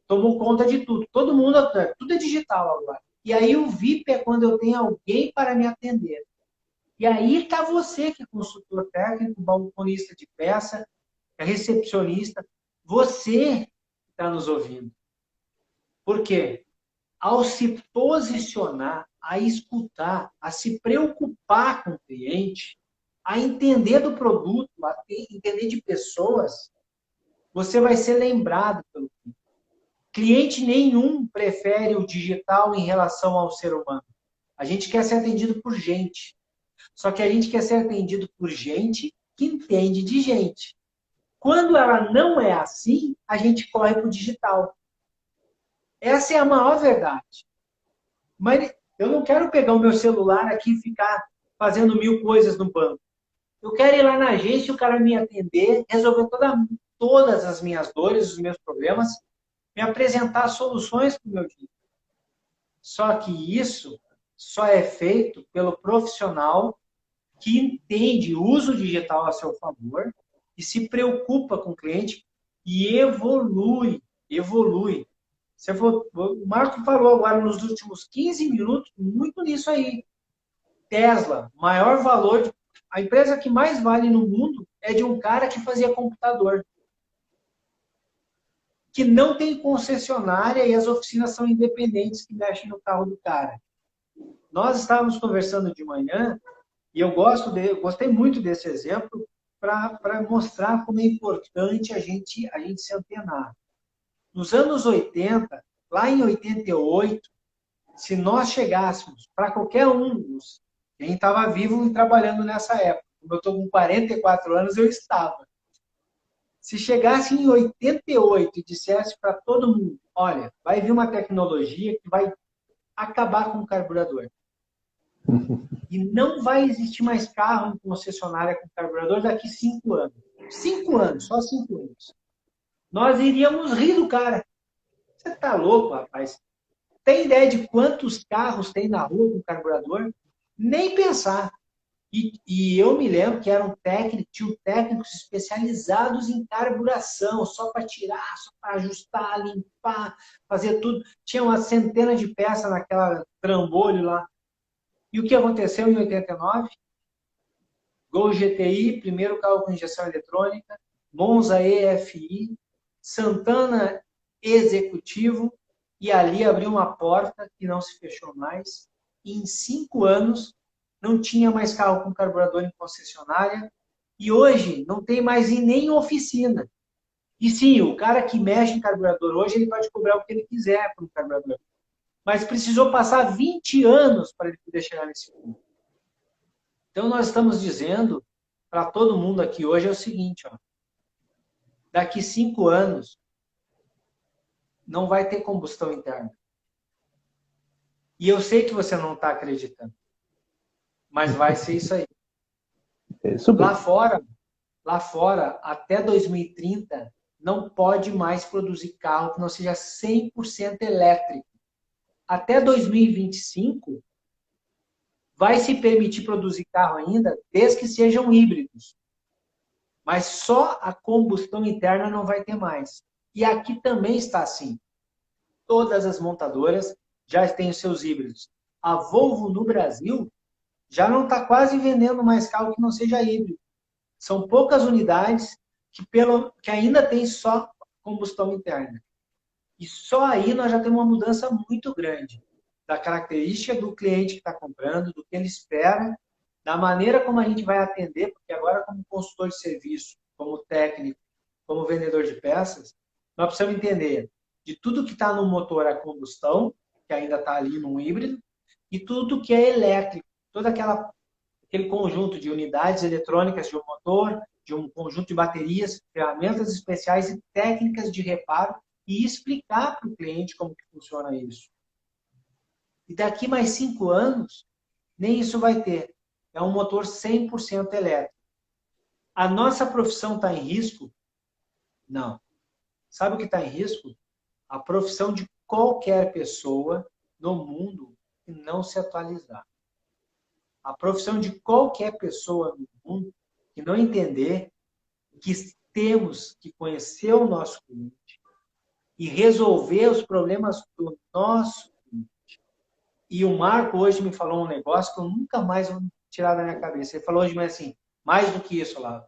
Tomou conta de tudo. Todo mundo, tudo é digital agora. E aí o VIP é quando eu tenho alguém para me atender. E aí está você, que é consultor técnico, balconista de peça, é recepcionista. Você está nos ouvindo. Por quê? Ao se posicionar, a escutar, a se preocupar com o cliente, a entender do produto, a entender de pessoas, você vai ser lembrado pelo cliente. Cliente nenhum prefere o digital em relação ao ser humano. A gente quer ser atendido por gente. Só que a gente quer ser atendido por gente que entende de gente. Quando ela não é assim, a gente corre para o digital. Essa é a maior verdade. Mas eu não quero pegar o meu celular aqui e ficar fazendo 1000 coisas no banco. Eu quero ir lá na agência, o cara me atender, resolver todas as minhas dores, os meus problemas, me apresentar soluções para o meu dia. Só que isso só é feito pelo profissional que entende, usa o digital a seu favor e se preocupa com o cliente e evolui. O Marco falou agora nos últimos 15 minutos muito nisso aí. Tesla, maior valor, a empresa que mais vale no mundo é de um cara que fazia computador. Que não tem concessionária e as oficinas são independentes que mexem no carro do cara. Nós estávamos conversando de manhã e eu gostei muito desse exemplo para mostrar como é importante a gente se antenar. Nos anos 80, lá em 88, se nós chegássemos para qualquer um dos, quem estava vivo e trabalhando nessa época, como eu estou com 44 anos, eu estava. Se chegasse em 88 e dissesse para todo mundo, olha, vai vir uma tecnologia que vai acabar com o carburador. E não vai existir mais carro em concessionária com carburador daqui 5 anos. 5 anos, só 5 anos. Nós iríamos rir do cara. Você está louco, rapaz? Tem ideia de quantos carros tem na rua com carburador? Nem pensar. E eu me lembro que eram tinham técnicos especializados em carburação, só para tirar, só para ajustar, limpar, fazer tudo. Tinha uma centena de peças naquela trambolho lá. E o que aconteceu em 89? Gol GTI, primeiro carro com injeção eletrônica, Monza EFI, Santana Executivo, e ali abriu uma porta que não se fechou mais. E em 5 anos, não tinha mais carro com carburador em concessionária, e hoje não tem mais nem oficina. E sim, o cara que mexe em carburador hoje, ele pode cobrar o que ele quiser por um carburador. Mas precisou passar 20 anos para ele poder chegar nesse ponto. Então, nós estamos dizendo para todo mundo aqui hoje é o seguinte, ó, daqui 5 anos, não vai ter combustão interna. E eu sei que você não está acreditando, mas vai ser isso aí.
Isso
Lá fora, até 2030, não pode mais produzir carro que não seja 100% elétrico. Até 2025, vai se permitir produzir carro ainda, desde que sejam híbridos. Mas só a combustão interna não vai ter mais. E aqui também está assim. Todas as montadoras já têm os seus híbridos. A Volvo no Brasil já não está quase vendendo mais carro que não seja híbrido. São poucas unidades que ainda tem só combustão interna. E só aí nós já temos uma mudança muito grande da característica do cliente que está comprando, do que ele espera, da maneira como a gente vai atender, porque agora como consultor de serviço, como técnico, como vendedor de peças, nós precisamos entender de tudo que está no motor a combustão, que ainda está ali num híbrido, e tudo que é elétrico, todo aquele conjunto de unidades eletrônicas de um motor, de um conjunto de baterias, ferramentas especiais e técnicas de reparo, e explicar para o cliente como que funciona isso. E daqui mais 5 anos, nem isso vai ter. É um motor 100% elétrico. A nossa profissão está em risco? Não. Sabe o que está em risco? A profissão de qualquer pessoa no mundo que não se atualizar. A profissão de qualquer pessoa no mundo que não entender que temos que conhecer o nosso cliente e resolver os problemas do nosso cliente. E o Marco hoje me falou um negócio que eu nunca mais vou tirar da minha cabeça. Ele falou hoje assim, mais do que isso, Lavo.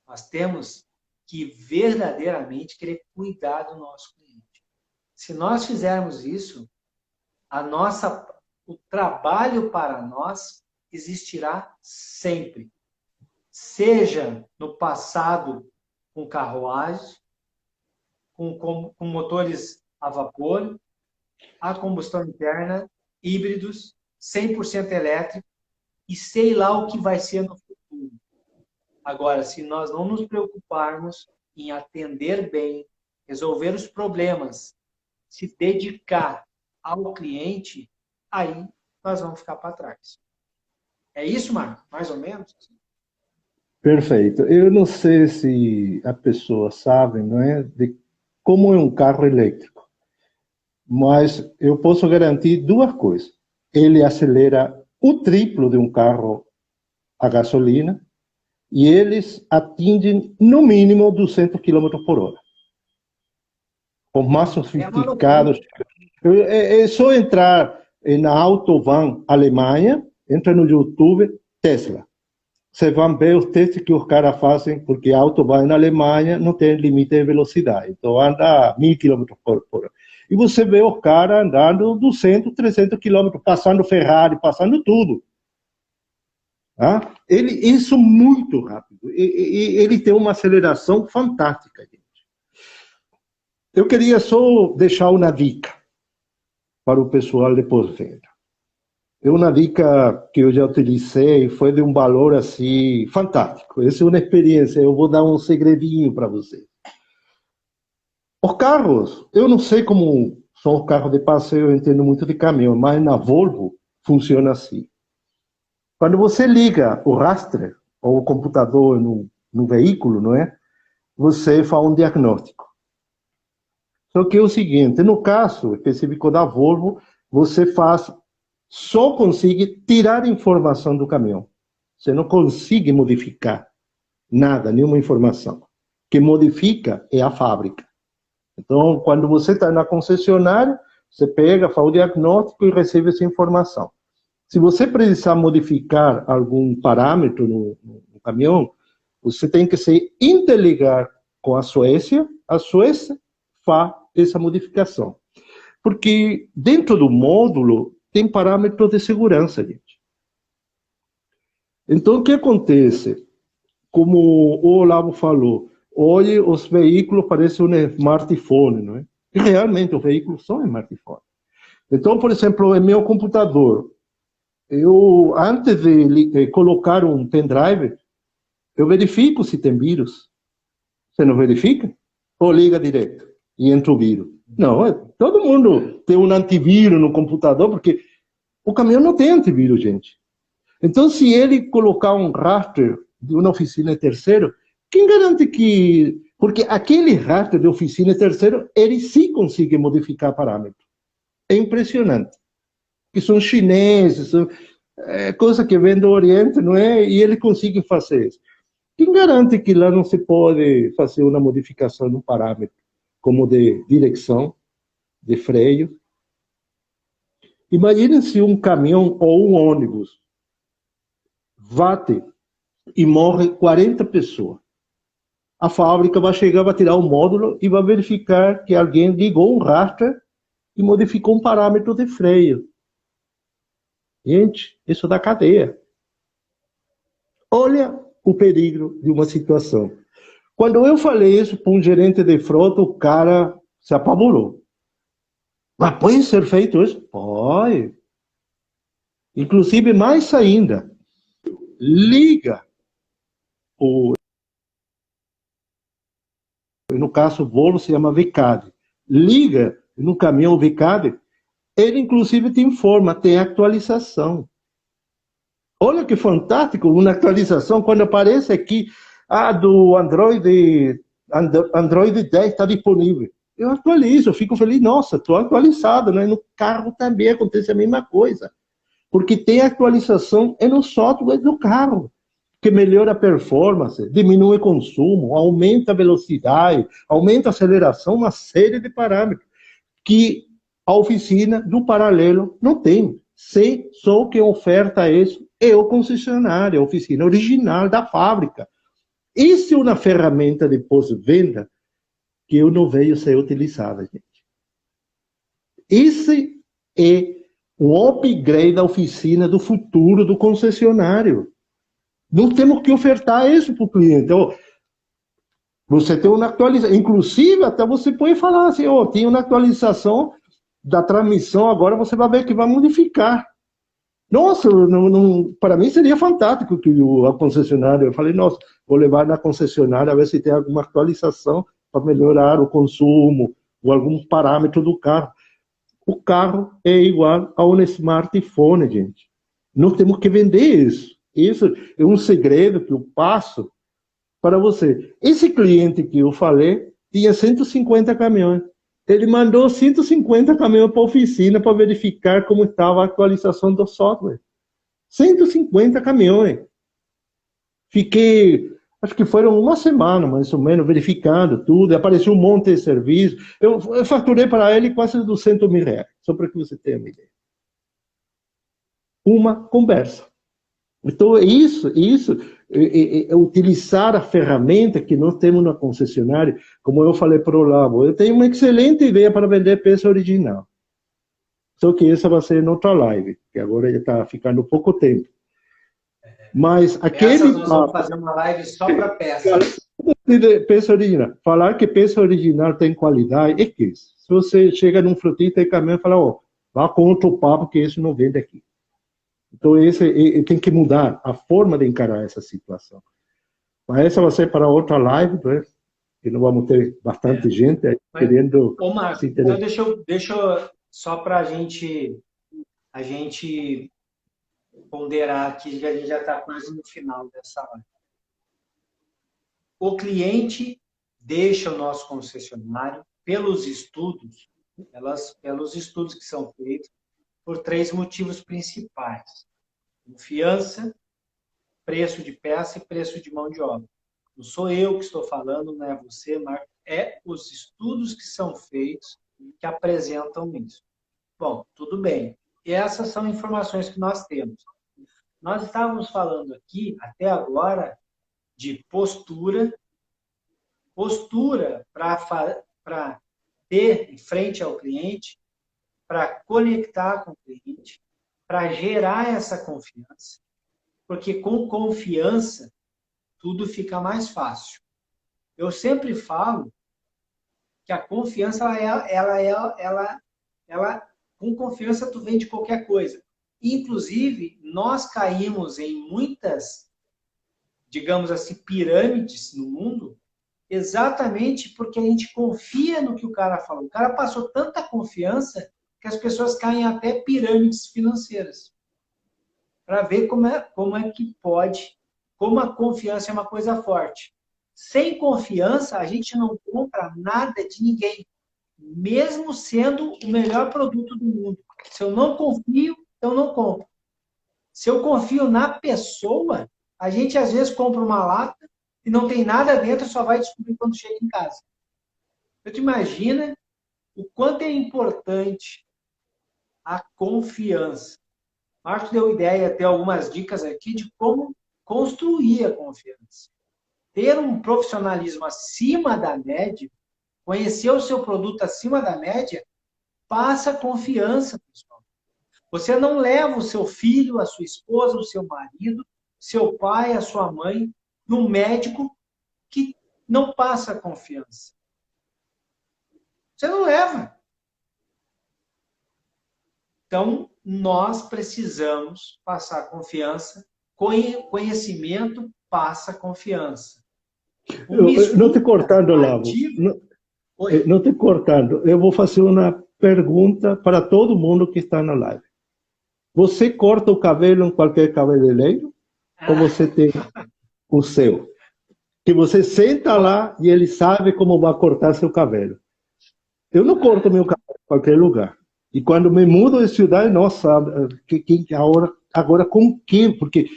Nós temos que verdadeiramente querer cuidar do nosso cliente. Se nós fizermos isso, o trabalho para nós existirá sempre. Seja no passado com carruagem, com motores a vapor, a combustão interna, híbridos, 100% elétrico, e sei lá o que vai ser no futuro. Agora, se nós não nos preocuparmos em atender bem, resolver os problemas, se dedicar ao cliente, aí nós vamos ficar para trás. É isso, Marco? Mais ou menos?
Perfeito. Eu não sei se as pessoas sabem, não é, de como é um carro elétrico, mas eu posso garantir duas coisas. Ele acelera o triplo de um carro a gasolina e eles atingem, no mínimo, 200 km por hora. Os mais sofisticados. É só entrar na Autobahn Alemanha, entra no YouTube, Tesla. Você vai ver os testes que os caras fazem, porque a Autobahn na Alemanha não tem limite de velocidade. Então anda a 1000 km por hora. E você vê os caras andando 200, 300 km, passando Ferrari, passando tudo. Tá? Isso muito rápido. Ele tem uma aceleração fantástica, gente. Eu queria só deixar uma dica para o pessoal de pós-venda. É uma dica que eu já utilizei e foi de um valor assim fantástico. Essa é uma experiência. Eu vou dar um segredinho para você. Os carros, eu não sei como são os carros de passeio, eu entendo muito de caminhão, mas na Volvo funciona assim. Quando você liga o rastro ou o computador no veículo, não é? Você faz um diagnóstico. Só que é o seguinte, no caso específico da Volvo, você só consegue tirar informação do caminhão. Você não consegue modificar nada, nenhuma informação. Quem modifica é a fábrica. Então, quando você está na concessionária, você pega, faz o diagnóstico e recebe essa informação. Se você precisar modificar algum parâmetro no caminhão, você tem que se interligar com a Suécia faz essa modificação. Porque dentro do módulo tem parâmetros de segurança, gente. Então, o que acontece? Como o Olavo falou, hoje os veículos parecem um smartphone, não é? E realmente os veículos são smartphones. Então, por exemplo, em meu computador, antes de colocar um pendrive, eu verifico se tem vírus. Você não verifica? Ou liga direto e entra o vírus? Não, Todo mundo tem um antivírus no computador, porque o caminhão não tem antivírus, gente. Então, se ele colocar um raster de uma oficina terceiro, quem garante que... Porque aquele raster de oficina terceiro, ele sim consegue modificar parâmetros. É impressionante. Que são chineses, são coisa que vem do Oriente, não é? E ele consegue fazer isso. Quem garante que lá não se pode fazer uma modificação no parâmetro, como de direção, de freio? Imaginem se um caminhão ou um ônibus bate e morre 40 pessoas. A fábrica vai chegar, vai tirar o módulo e vai verificar que alguém ligou um raster e modificou um parâmetro de freio. Gente, isso dá cadeia. Olha o perigo de uma situação. Quando eu falei isso para um gerente de frota, o cara se apavorou. Mas pode ser feito isso? Pode. Inclusive, mais ainda, liga no caso, o Volvo se chama VCAD. Liga no caminhão VCAD, ele inclusive te informa, tem atualização. Olha que fantástico, uma atualização, quando aparece aqui, do Android 10 está disponível. Eu atualizo, eu fico feliz, nossa, estou atualizado, né? No carro também acontece a mesma coisa. Porque tem atualização no software do carro, que melhora a performance, diminui o consumo, aumenta a velocidade, aumenta a aceleração, uma série de parâmetros que a oficina do paralelo não tem. Só quem oferta isso é o concessionário, a oficina original da fábrica. Isso é uma ferramenta de pós-venda que eu não vejo ser utilizada, gente. Esse é o upgrade da oficina do futuro do concessionário. Não temos que ofertar isso para o cliente. Então, você tem uma atualização. Inclusive, até você pode falar assim, tem uma atualização da transmissão, agora você vai ver que vai modificar. Nossa, para mim seria fantástico que a concessionária, eu falei, nossa, vou levar na concessionária a ver se tem alguma atualização para melhorar o consumo ou algum parâmetro do carro. O carro é igual a um smartphone, gente. Nós temos que vender isso. Isso é um segredo que eu passo para você. Esse cliente que eu falei tinha 150 caminhões. Ele mandou 150 caminhões para a oficina para verificar como estava a atualização do software. 150 caminhões. Fiquei, acho que foram uma semana, mais ou menos, verificando tudo. Apareceu um monte de serviço. Eu faturei para ele quase R$200.000, só para que você tenha uma ideia. Uma conversa. Então, isso é utilizar a ferramenta que nós temos na concessionária, como eu falei para o Olavo, eu tenho uma excelente ideia para vender peça original. Só que essa vai ser em outra live, que agora já está ficando pouco tempo. Mas aquele...
Nós vamos fazer uma live só para peça.
Peça original. Falar que peça original tem qualidade, é que isso. Se você chega num frutista e caminhão e fala, vá com outro papo que isso não vende aqui. Então, tem que mudar a forma de encarar essa situação. Mas essa vai ser para outra live, né? Que não vamos ter bastante gente aí querendo...
Ô, Marcos, então deixa eu só para a gente ponderar aqui, que a gente já está quase no final dessa live. O cliente deixa o nosso concessionário pelos estudos que são feitos, por 3 motivos principais: confiança, preço de peça e preço de mão de obra. Não sou eu que estou falando, não é você, Marco, é os estudos que são feitos que apresentam isso. Bom, tudo bem. E essas são informações que nós temos. Nós estávamos falando aqui, até agora, de postura para ter em frente ao cliente, para conectar com o cliente, para gerar essa confiança, porque com confiança tudo fica mais fácil. Eu sempre falo que a confiança, com confiança tu vende qualquer coisa. Inclusive, nós caímos em muitas, digamos assim, pirâmides no mundo, Exatamente porque a gente confia no que o cara falou. O cara passou tanta confiança que as pessoas caem até pirâmides financeiras. Para ver como é que pode, como a confiança é uma coisa forte. Sem confiança, a gente não compra nada de ninguém, mesmo sendo o melhor produto do mundo. Se eu não confio, eu não compro. Se eu confio na pessoa, a gente às vezes compra uma lata e não tem nada dentro, só vai descobrir quando chega em casa. Você te imagina o quanto é importante a confiança. Marcos deu ideia, até algumas dicas aqui de como construir a confiança. Ter um profissionalismo acima da média, conhecer o seu produto acima da média, passa confiança, pessoal. Você não leva o seu filho, a sua esposa, o seu marido, seu pai, a sua mãe, num médico que não passa confiança. Você não leva. Então, nós precisamos passar confiança. Conhecimento passa confiança.
Não te cortando, Olavo. Não te cortando. Eu vou fazer uma pergunta para todo mundo que está na live. Você corta o cabelo em qualquer cabeleireiro? Ou você tem o seu? Que você senta lá e ele sabe como vai cortar seu cabelo. Eu não corto meu cabelo em qualquer lugar. E quando me mudo de cidade, nossa, agora com quem? Porque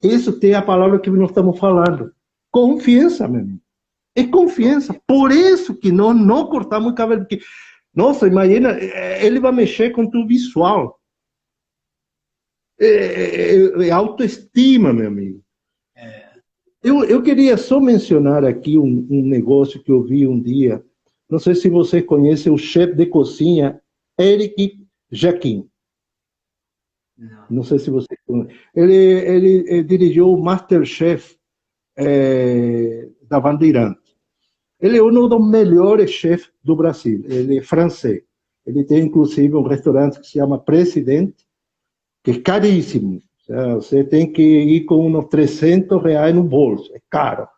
isso tem a palavra que nós estamos falando. Confiança, meu amigo. É confiança. Por isso que nós não cortamos o cabelo. Porque, nossa, imagina, ele vai mexer com o visual. É autoestima, meu amigo. Eu queria só mencionar aqui um negócio que eu vi um dia. Não sei se você conhece o chefe de cozinha, Eric Jaquim. Não sei se você conhece. Ele dirigiu o Masterchef da Bandeirante. Ele é um dos melhores chefes do Brasil. Ele é francês. Ele tem, inclusive, um restaurante que se chama Presidente, que é caríssimo. Você tem que ir com uns R$300 no bolso. É caro.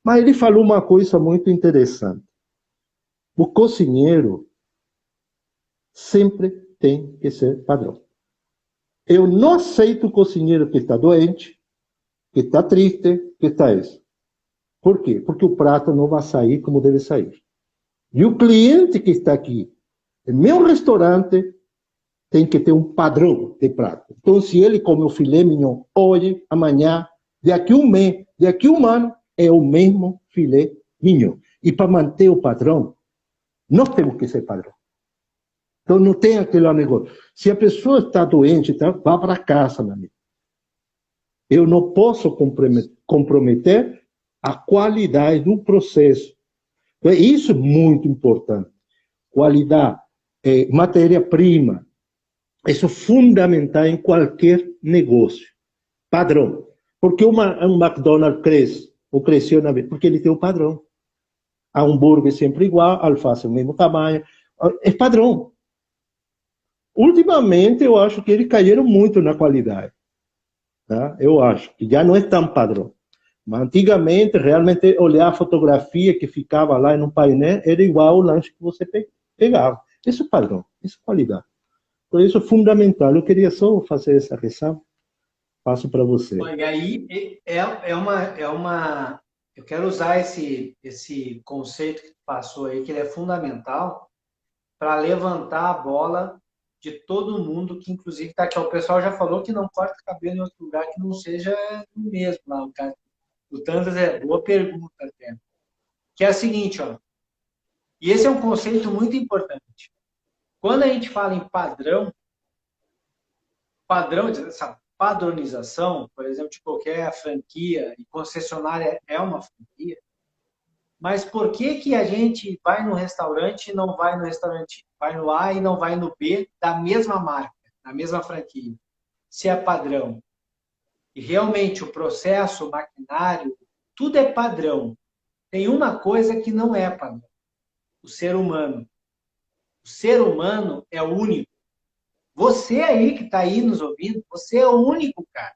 Mas ele falou uma coisa muito interessante. O cozinheiro sempre tem que ser padrão. Eu não aceito o cozinheiro que está doente, que está triste, que está isso. Por quê? Porque o prato não vai sair como deve sair. E o cliente que está aqui, no meu restaurante, tem que ter um padrão de prato. Então, se ele come o filé mignon hoje, amanhã, daqui um mês, daqui um ano, é o mesmo filé mignon. E para manter o padrão, nós temos que ser padrão. Então, não tem aquele negócio. Se a pessoa está doente, tá, vá para casa, meu amigo. Eu não posso comprometer a qualidade do processo. Então, isso é muito importante. Qualidade, matéria-prima. Isso é fundamental em qualquer negócio. Padrão. Porque um McDonald's cresce, ou cresceu na vida, porque ele tem o padrão. A hambúrguer sempre igual, alface o mesmo tamanho. É padrão. Ultimamente, eu acho que eles caíram muito na qualidade. Tá? Eu acho que já não é tão padrão. Mas antigamente, realmente, olhar a fotografia que ficava lá no painel era igual ao lanche que você pegava. Isso é padrão, isso é qualidade. Por isso é fundamental. Eu queria só fazer essa ressalva. Passo para você.
E aí, eu quero usar esse conceito que tu passou aí, que ele é fundamental, para levantar a bola de todo mundo que, inclusive, está aqui. O pessoal já falou que não corta cabelo em outro lugar que não seja o mesmo lá. O Tandas boa pergunta até. Que é a seguinte, ó. E esse é um conceito muito importante. Quando a gente fala em padrão, essa padronização, por exemplo, de qualquer franquia, e concessionária é uma franquia, mas por que a gente vai no restaurante e não vai no restaurante, vai no A e não vai no B da mesma marca, da mesma franquia? Se é padrão. E realmente o processo, o maquinário, tudo é padrão. Tem uma coisa que não é padrão. O ser humano. O ser humano é único. Você aí que está aí nos ouvindo, você é o único, cara.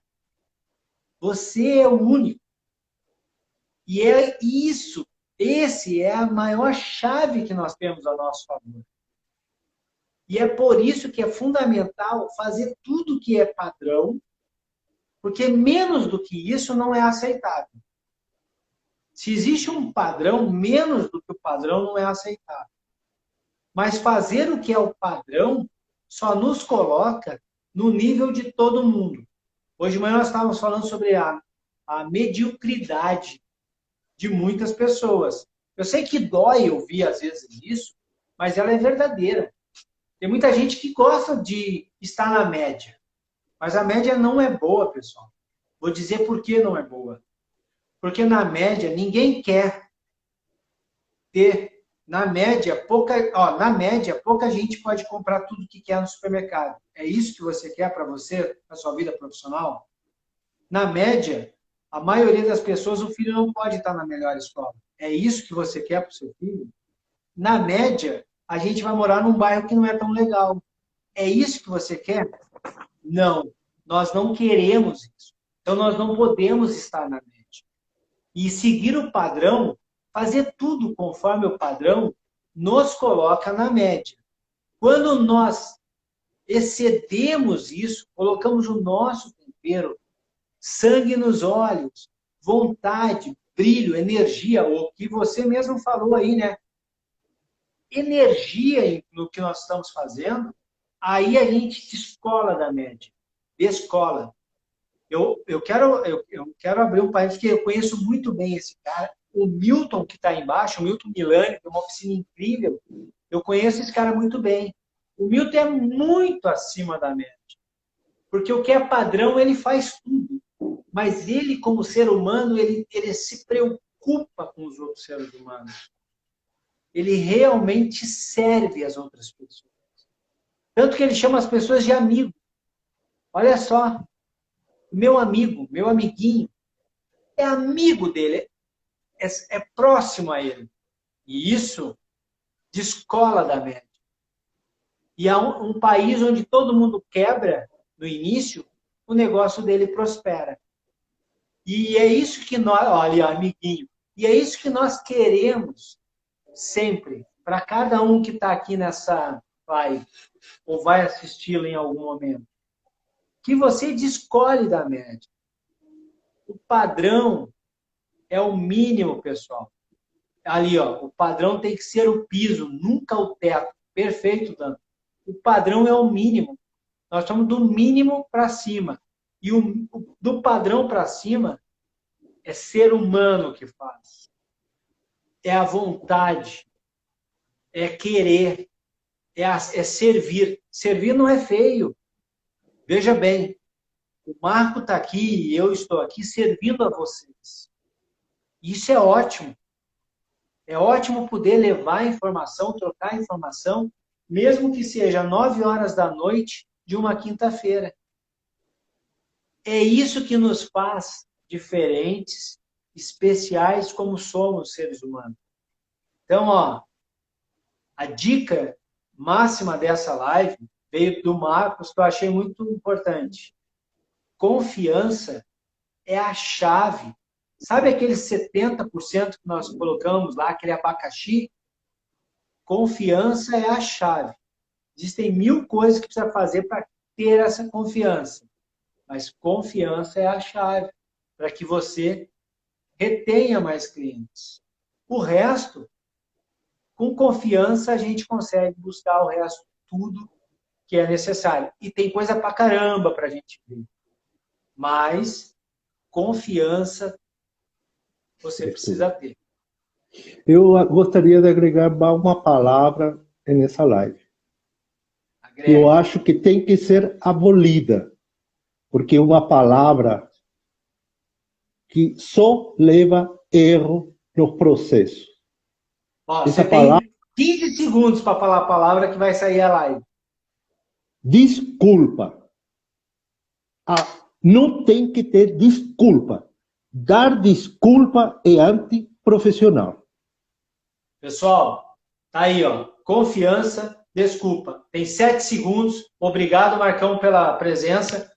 Você é o único. E é isso Esse é a maior chave que nós temos a nosso favor. E é por isso que é fundamental fazer tudo que é padrão, porque menos do que isso não é aceitável. Se existe um padrão, menos do que o padrão não é aceitável. Mas fazer o que é o padrão só nos coloca no nível de todo mundo. Hoje de manhã nós estávamos falando sobre a mediocridade de muitas pessoas. Eu sei que dói ouvir às vezes isso, mas ela é verdadeira. Tem muita gente que gosta de estar na média, mas a média não é boa, pessoal. Vou dizer por que não é boa. Porque na média ninguém quer ter, na média pouca gente pode comprar tudo que quer no supermercado. É isso que você quer para você, na sua vida profissional? Na média, a maioria das pessoas, o filho não pode estar na melhor escola. É isso que você quer para o seu filho? Na média, a gente vai morar num bairro que não é tão legal. É isso que você quer? Não, nós não queremos isso. Então, nós não podemos estar na média. E seguir o padrão, fazer tudo conforme o padrão, nos coloca na média. Quando nós excedemos isso, colocamos o nosso tempero, sangue nos olhos, vontade, brilho, energia, o que você mesmo falou aí, né? Energia no que nós estamos fazendo, aí a gente descola da média. Descola. Eu quero abrir um parênteses, porque eu conheço muito bem esse cara. O Milton, que está embaixo, o Milton Milani, tem uma oficina incrível. Eu conheço esse cara muito bem. O Milton é muito acima da média. Porque o que é padrão, ele faz tudo. Mas ele, como ser humano, ele se preocupa com os outros seres humanos. Ele realmente serve as outras pessoas. Tanto que ele chama as pessoas de amigo. Olha só, meu amigo, meu amiguinho, é amigo dele, é próximo a ele. E isso descola da média. E há um país onde todo mundo quebra no início, o negócio dele prospera. E é isso que nós, olha, amiguinho, e é isso que nós queremos sempre, para cada um que está aqui nessa live, ou vai assisti-la em algum momento. Que você descolhe da média. O padrão é o mínimo, pessoal. Ali, ó, o padrão tem que ser o piso, nunca o teto. Perfeito, Dan. O padrão é o mínimo. Nós estamos do mínimo para cima. E do padrão para cima é ser humano que faz. É a vontade. É querer. É servir. Servir não é feio. Veja bem, o Marco está aqui e eu estou aqui servindo a vocês. Isso é ótimo. É ótimo poder levar informação, trocar informação, mesmo que seja 9 horas da noite de uma quinta-feira. É isso que nos faz diferentes, especiais como somos seres humanos. Então, ó, a dica máxima dessa live veio do Marcos, que eu achei muito importante. Confiança é a chave. Sabe aqueles 70% que nós colocamos lá, aquele abacaxi? Confiança é a chave. Existem 1000 coisas que precisa fazer para ter essa confiança. Mas confiança é a chave para que você retenha mais clientes. O resto, com confiança, a gente consegue buscar o resto tudo que é necessário. E tem coisa pra caramba para a gente ver. Mas confiança você precisa ter.
Eu gostaria de agregar uma palavra nessa live.
Agrega.
Eu acho que tem que ser abolida, porque é uma palavra que só leva erro nos processos.
Ó, você tem 15 segundos para falar a palavra que vai sair a live.
Desculpa. Não tem que ter desculpa. Dar desculpa é antiprofissional.
Pessoal, tá aí, ó. Confiança, desculpa. Tem 7 segundos. Obrigado, Marcão, pela presença.